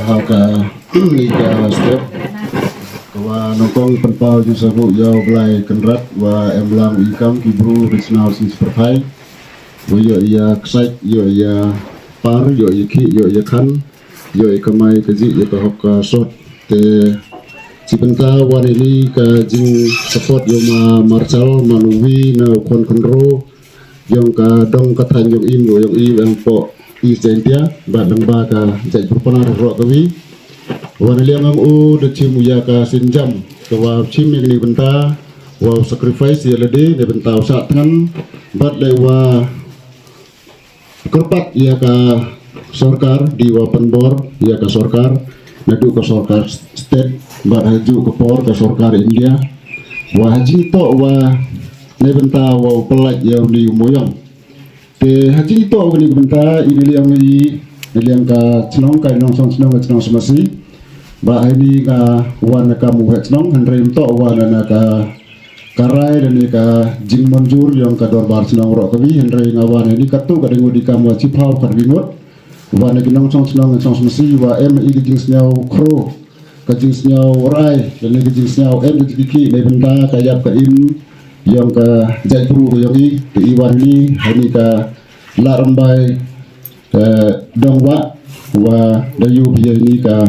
Haka ika step wa nongkong penpau ju sabu yau belai kenrat wa emlang ikam kibru regional sis perpai wa yo ia ksait yo ia par yo iki yo ia kan yo ikamai kaji yo ka hokka sot te cipenta wanili ka jing support yo ma marshal manuwi na kon konro yang ka dong katan yung im yung i ang po Isentia badang baka jai berpenar rok kami wanaliang ang u de cimu ya ka sinjam kawa cim yang ni benta wa sacrifice ya lede de benta saat kan bad lewa kerpat ya ka sorkar di wa penbor ya ka sorkar nadu ka sorkar state bad haju ke por ka sorkar India wa haji to wa ne benta wa pelaj ya di moyang te haji to gani benta ini liang ka chnong kai nong song chnong semasi ba ini ka wan ka mu het chnong handrem to wan na ka karai dan ni ka jing manjur yang ka dorbar chnong ro kabi handrem ngawan ini katu ka dengu di kamu cipau ka bingot wan ki nong song semasi wa em i jing snyau kro ka jing snyau rai dan ni jing snyau em di ki ne benta ka yap ka im yang ke jaipu yang i di iwan ni hani ka larembai ke dongwa wa dayu biya ni ka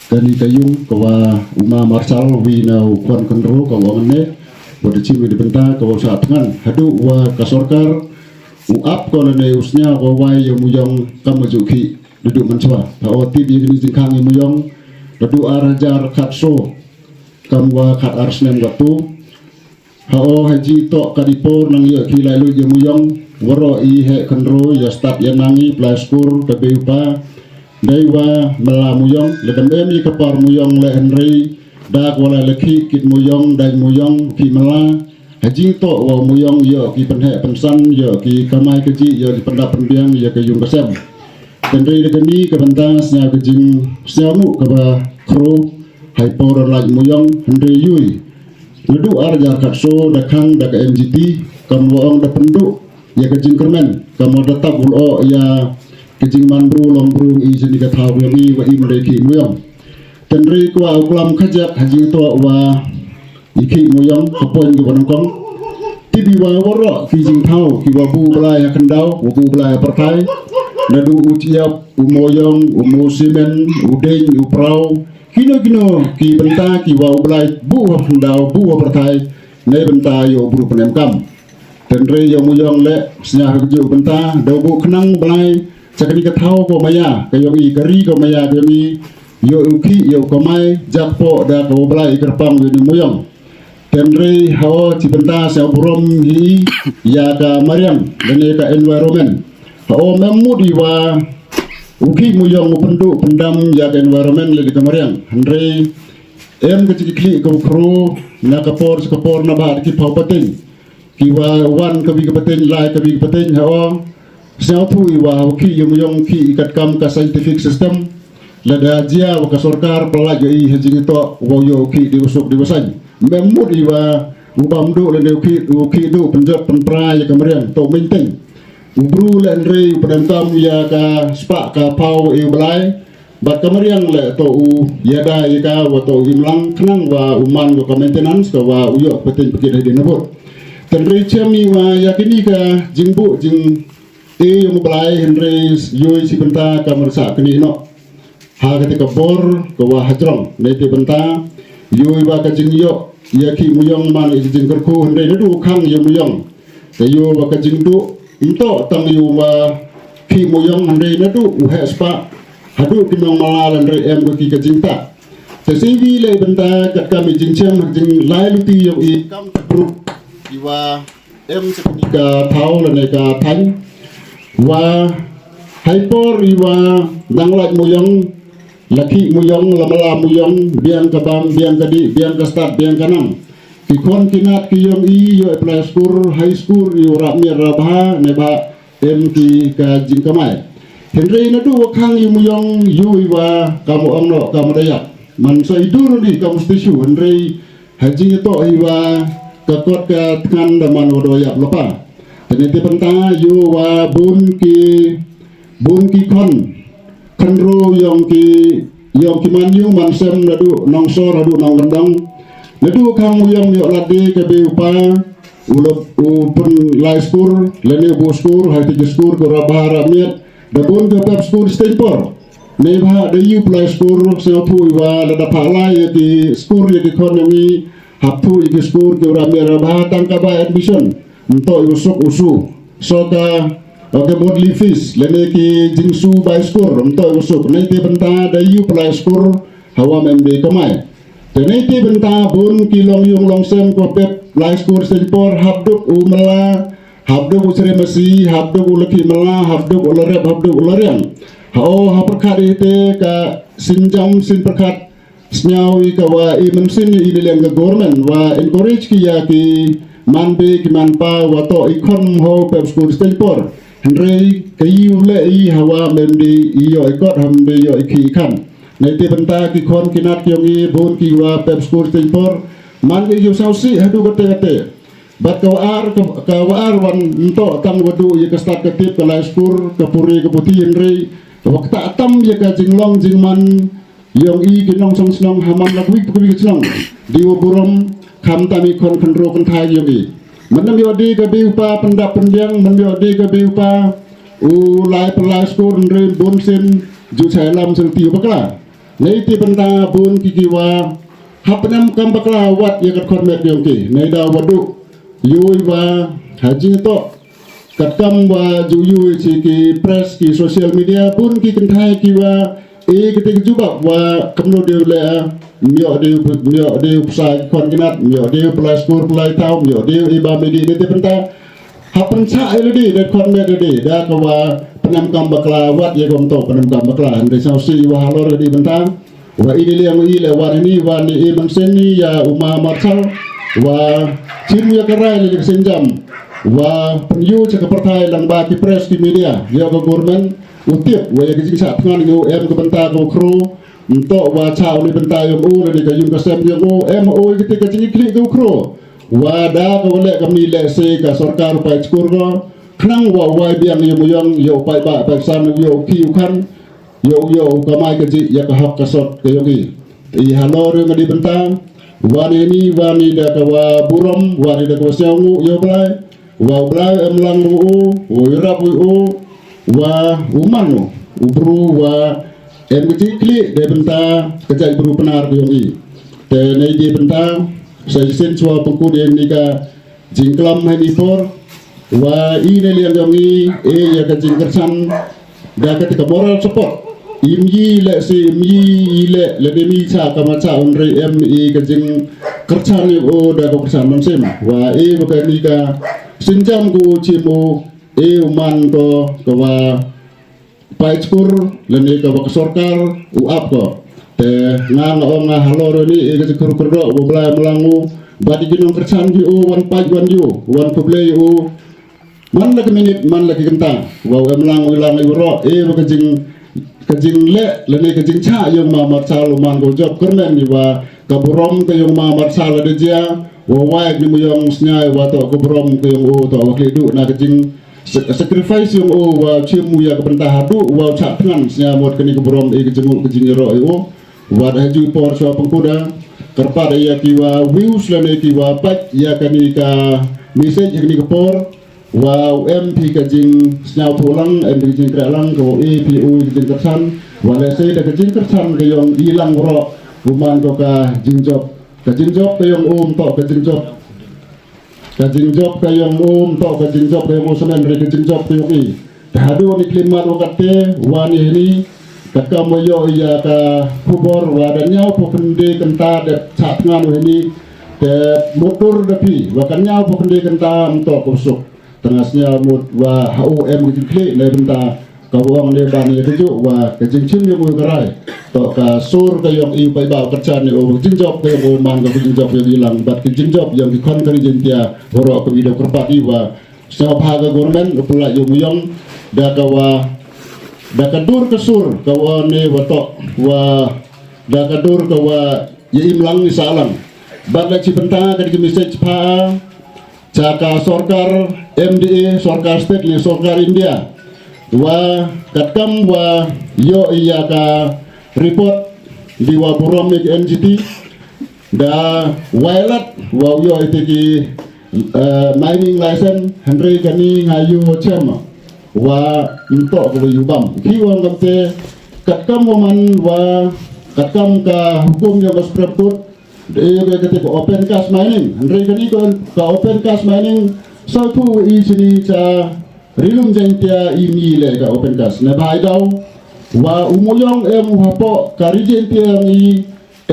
kani kayung wa uma marshal wi na kon konro ka wangne bodo ciwi di benta ka saat ngan hadu wa kasorkar uap ko ne usnya wa wai yang muyong kamajuki duduk mencoba oti di ni jingkang muyong dadu arajar khatso kamwa khat arsnem watu hao haji to kadipor nang yo kilai lu je muyong waro i he kenro ya start ya nangi plaskur tabe upa daiwa mela muyong le demi kapar muyong le henry dak wala lekhi kit muyong dai muyong ki mela haji to wa muyong yo ki penhe pensan yo ki kamai keji yo di pendap pendiang yo ke yung kesem kendri de geni ke bentas nya kejing siamu ke ba kro hai por laj muyong henry yui Ledu arja katso dakang dak MGT kamu orang dak penduk ya kejing kermen kamu tetap ulo ya kejing mandru lombrung i sini kata wami wa i mereki muyong tenri kwa uklam kajak haji to wa iki muyong kapoin ke banongkong tibi wa woro kijing tau ki wa bu belai kendau wa bu belai perkai nadu uciap umoyong umusimen udeng uprau kino ki benta ki wa belai buah pendau buah pertai ne benta yo buru penemkam tenre yo muyong le snya haju benta do bu kenang belai cakni ka thau ko maya kayo i kari ko maya kami yo uki yo komai jakpo da ko belai kerpang yo ni muyong tenre hawo ci benta sa burom hi ya ka mariam dene ka environment hawo memudi wa uki muyong penduk pendam ya environment le di kamariang andre em kecikli ko kru na kapor na ba ki pau pating ki wa wan ka bi pating lai ka bi pating ha sao thu wa uki muyong ki ikat kam ka scientific system la da jia wa ka sorkar pelaj i hajing to wa yo ki di usuk di wasan memud i wa ubam du le uki du penjat penpra ya kamariang to menteng ubru len rei pedamtam ya ka spa ka pau e belai bat kamariang le to u ya da ya ka wa to imlang knang wa uman ko maintenance ka wa uyo petin pikir di nabot ten rei chami wa yakini ka jingbu jing e yung belai henry yoi si benta ka mersa kini no ha ketika bor ka wa hajrong ne te benta yoi wa ka jing yo yaki muyong man i jing kerku henry du khang yo muyong te yo wa ka jing du into tang yu wa ki muyong andre na du uhe spa hadu kinong malalan re em ko ki ka jingta te sivi le benta kat kami jingchem jing lai luti yo i kam pru iwa em sekenika thau le ka thang wa haipor iwa danglat muyong laki muyong lamala muyong biang ka bam biang ka di biang ka start biang ka nang ikon kinat kiyong i yo play school high school yo ramir rabha neba MT ka jingkamai henry na du wakang yu muyong yu wa kamu angno kamu dayak man sa idur di kamu stisyu henry haji itu iwa kekot ke tangan daman wadoyak lepa. Teniti penta yu wa bun ki konru yang ki manyu mansem ladu nongsor ladu nong rendang ladu kang yang yok ladi ke beupa ulop pun lai skur leni bu skur hai tiga skur ko rabah miat dabun ke pep skur stempor nebha de yu play skur seopu wa lada palai ki skur ki ekonomi haptu ki skur ke rabah tangka ba admission untuk usu soka oke bodli fish lene ki jingsu by skur untuk usuk nanti benta da yu play skur hawa membe kamai nanti benta bun ki long yung long sem ko pep play skur sempor habduk umela habduk usre masi habduk ulaki mela habduk ularep habduk ularian hao haperkat ite ka sinjam sin perkat snyawi ka wa i mensin i dileng ke government wa encourage ki ya ki manbe ki manpa wa to ikon ho pep skur sempor Henry kayu le I hawa memdi iyo ikot hamde yo iki kan. Nanti benta ki kon kinat yongi bon ki wa pep skur tempor man yo sausi hadu kate. Bat kawar wan ento tam wadu ye kastat ketip kala skur kapuri keputi Henry. Wakta atam ye ka jinglong jingman yong I kinong song snong hamam lakwi pukwi snong. Diwo burom kam tami kon kendro kentai yongi. Mana miodi ke biupa pendap pendiang miodi ke biupa ulai pelai skur nre bonsin ju salam sel tiu bakla nei ti benda bun kikiwa hapnam kam bakla wat ye kat kormet yongki nei da wadu yui wa haji to katkam wa ju yui si ki press ki social media pun ki kentai ki wa ketika juba wa kamno de le mio de usai kon kinat mio de play skur play tau mio de iba medi ni te penta hapen sa eledi de kon me de da ka wa penam kam bakla wat ye gom to penam kam bakla de sausi wa halor di penta wa ini yang i le wa ni i manseni ya uma marsal wa chin ya karai le senjam wa penyu cak pertai lang ba ki press ki media ya go government utiap wa ya ki sa tngan yo em ko benta ko kru untuk baca oleh benta yang dari kayun kasem yang ketika cini klik ke ukro wada kawalek kami lese ka sarkar pai skur ko kenang wa biang yang muyang yo pai ba pai san yo kiukan yo kamai keji ya kahak kasot kayogi I halor yang di benta wani da kawa buram wani da kawa siangu yo blai emlang wo irap wa umanu ubru wa em kecil klik de benta kejai buru penar yongi te nei di benta saya sen sua pengku de nika jingklam hanipor wa I ne liang yongi ya ka jingkersan da ketika moral support imyi le si imyi le demi cha kama cha onre em I ka jing kersan o da ko kersan mansem wa ba nika sinjam ku cimo uman to wa pai skur leni ka bak sorkar uap ko te ngang o nga halor ni ke kur kurdo bo bla melangu badi ginong kersan ji o wan pai wan ju wan kublei o man la minit man la kentang wa melangu lang ro ba kajing le leni kajing cha yung ma marsal man go job kermen ni wa kaburom ke yung ma marsal de dia wa ni mo yung snyai wa to kaburom ke yung o to waklidu na kajing sacrifice yung wa cimu ya ke hadu wa cak tengan senyamot kini keberom ke jemuk ke jinjero wa da ju por so pengkuda kerpa ya kiwa views lane kiwa pat ya kani ka message kini ke por wa MP ke jing senyau tulang MP jing kralang ko APU jing kersan wa le se da ke jing kersan ke yung ilang ro uman ko ka jingjok ke yung to ke jingjok kajingjok kayong to kajingjok kayong semen re kajingjok tiyuki hadu ni klimat wakate wani ini kakamoyo iya ka kubor wadanya pokende kenta de satngan ini de motor depi wakanya pokende kenta to kusuk tengahnya mut wa HUM klik le benta kawang le bani tuju wa kajingchim yang mugarai to ka sur kayong I pai ba kerjaan ni jingjok kayong man ka jingjok yang hilang bat jingjok yang dikon kari jentia borok ke video kerpati wa sa bhaga government pula yung muyong da kawa da kadur kesur kawa ne wa to wa da kadur kawa ye imlang ni salang Badla cipenta kadi message pa jaka sorkar MDA sorkar state le sorkar India wa katkam wa yo iya ka report di wa burom NGT da wailat wa yo itiki mining license Henry kani ngayu chama wa untuk ke yubam kiwang kamte katkam man wa katkam ka hukum yang kaspreput dia ketika open cast mining Henry kani ka open cast mining satu sini ca rilum jentia le ka open cast na bai daw wa umuyong hapo karijentia ni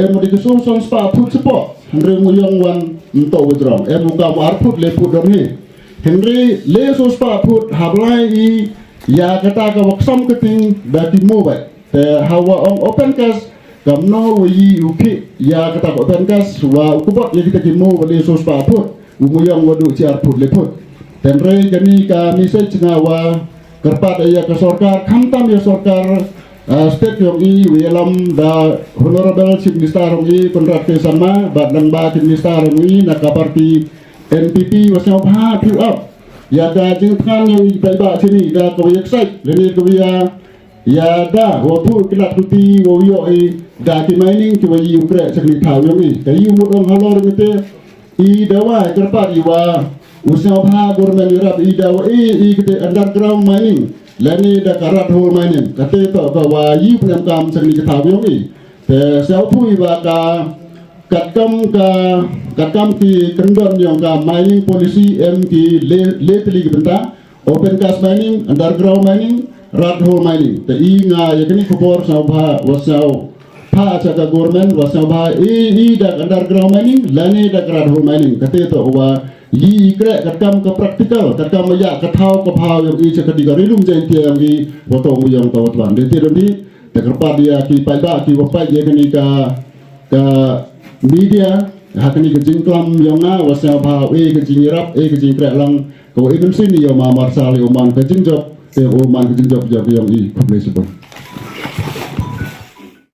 di kesusun spa put support Henry muyong wan untuk withdraw muka warput le put dorhi Henry le so spa put hablai ya kata ka waksam keting dati mobile te hawa on open cast kamno wi uki ya kata open cast wa ukubot ya kita kimo le so spa put umuyong wadu ciar put le put Henry kani ka message ngawa kerpat ya ke sorkar kamtam ya sorkar state yang wilam da honorable chief minister yang konrad ke sama badan ba chief minister yang nak parti NPP wasnya bah fill up ya da jingkan yang iba sini da ko website leni ko ya da waktu kilat tuti wo yo da ki mining ki wi ukre sakni thaw yang kayu mudong halor mete dawa kerpat iwa wasnya bah government irap dawa kete underground mining lani da karat hol mining kate to ka wa yi pnam kam sakni ka thaw yong te sau phui ba ka katkam ki kendon yang ka mining policy ki lately benta open cast mining underground mining rat hole mining te nga yakni khopor sabha wasau pha cha ka government wasau ba da underground mining lani da rat hole mining kate to wa yi kre katkam ka practical katkam ya ka thau ka phau yang cha ka diga rilum jen ti yang botong yang tawat ban de ti doni te kerpa dia ki pai ba ki wapai ye kani ka media hakani ke jingklam yang na wasau ba ke jingrap ke jingkre lang ko even sini yo ma marsali oman ke jingjok te oman ke jingjok yang i komplesipun